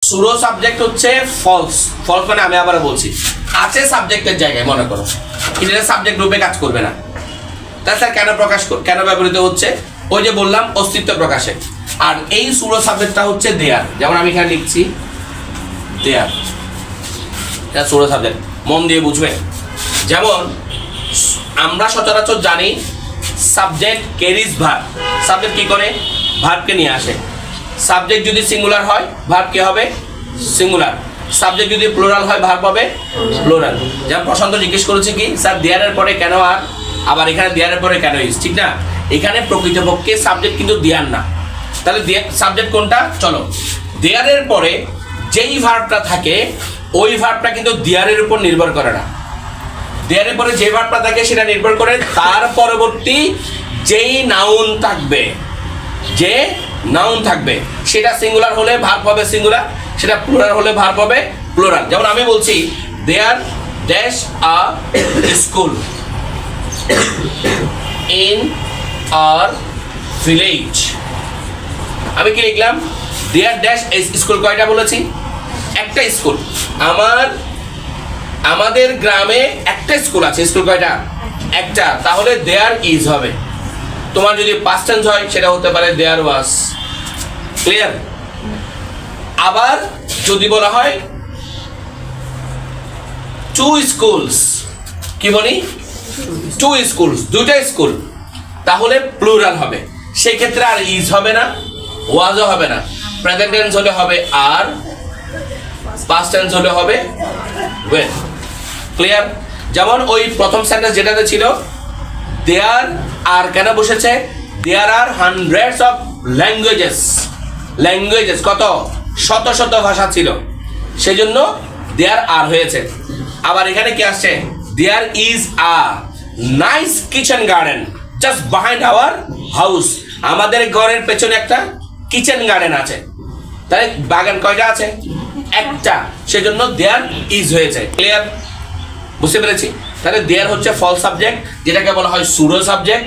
Pseudo subject হচ্ছে false. False মানে আমি আবার বলছি আছে সাবজেক্টের জায়গায়, মনে করো এটা সাবজেক্ট রূপে কাজ করবে না। তাছাড়া কেন ব্যবহৃত হচ্ছে, ওই যে বললাম অস্তিত্ব প্রকাশে। আর এই সুডো সাবজেক্টটা হচ্ছে দেয়ার, যেমন আমি এখানে লিখছি দেয়ার, এটা সুডো সাবজেক্ট, মন দিয়ে বুঝবে। যেমন আমরা সচরাচর জানি সাবজেক্ট ক্যারিজ ভার্ব। সাবজেক্ট কি করে? ভার্বকে নিয়ে আসে। সাবজেক্ট যদি সিঙ্গুলার হয় ভার্ব কি হবে? সিঙ্গুলার। সাবজেক্ট যদি প্লুরাল হয় ভার্ব হবে প্লুরাল। যেমন প্রশান্ত জিজ্ঞেস করেছে কি স্যার দেয়ারের পরে কেন আর, আবার এখানে দেয়ারের পরে কেন ইজ, ঠিক না? এখানে প্রকৃতপক্ষে সাবজেক্ট কিন্তু দেয়ার না। তাহলে সাবজেক্ট কোনটা? চলো, দেয়ারের পরে যেই ভার্বটা থাকে ওই ভার্বটা কিন্তু দেয়ারের উপর নির্ভর করে না। দেয়ারের পরে যে ভার্বটা থাকে সেটা নির্ভর করে তার পরবর্তী যেই নাউন থাকবে, যে নাউন থাকবে সেটা সিঙ্গুলার হলে ভার্ব হবে সিঙ্গুলার, সেটা প্লুরাল হলে ভার্ব হবে প্লুরাল। যেমন আমি বলছি there dash a school in our village. আমি কি লিখলাম? There dash school. কয়টা বলেছি? একটা স্কুল। আমাদের গ্রামে একটা স্কুল আছে। স্কুল কয়টা? একটা। তাহলে দেয়ার ইজ হবে। তোমার যদি পাস্ট টেন্স হয় সেটা হতে পারে দেয়ার ওয়াজ। ক্লিয়ার? আবার যদি বলা হয় টু স্কুলস, কি বলি? টু স্কুলস, দুইটা স্কুল, তাহলে প্লুরাল হবে। সেই ক্ষেত্রে আর ইজ হবে না, ওয়াজও হবে না। প্রেজেন্ট টেন্স হলে হবে আর, পাস্ট টেন্স হলে হবে ওয়েন। ক্লিয়ার? যেমন ওই প্রথম সেন্টেন্স যেটাতে ছিল দেয়ার আর কেন বসেছে? দেয়ার আর হান্ড্রেডস অফ ল্যাঙ্গুয়েজেস, কত? শত শত ভাষা ছিল, সেজন্য দেয়ার আর হয়েছে। আবার এখানে কি আসছে? There is a nice kitchen garden just behind our house. আমাদের ঘরের পেছনে একটা কিচেন গার্ডেন আছে। তাহলে বাগান কয়টা আছে? একটা, সেজন্য দেয়ার ইজ হয়েছে। ক্লিয়ার? বুঝতে পেরেছি? তাহলে দেয়ার হচ্ছে ফলস সাবজেক্ট, যেটাকে বলা হয় সুডো সাবজেক্ট,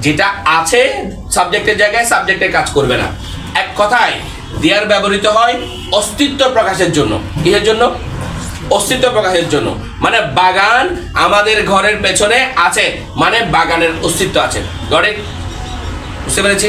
যেটা আছে সাবজেক্টের জায়গায়, সাবজেক্টের কাজ করবে না। এক কথায় দেয়ার ব্যবহৃত হয় অস্তিত্ব প্রকাশের জন্য। কিসের জন্য? অস্তিত্ব প্রকাশের জন্য। মানে বাগান আমাদের ঘরের পেছনে আছে, মানে বাগানের অস্তিত্ব আছে। গড়ে? বুঝতে পেরেছি?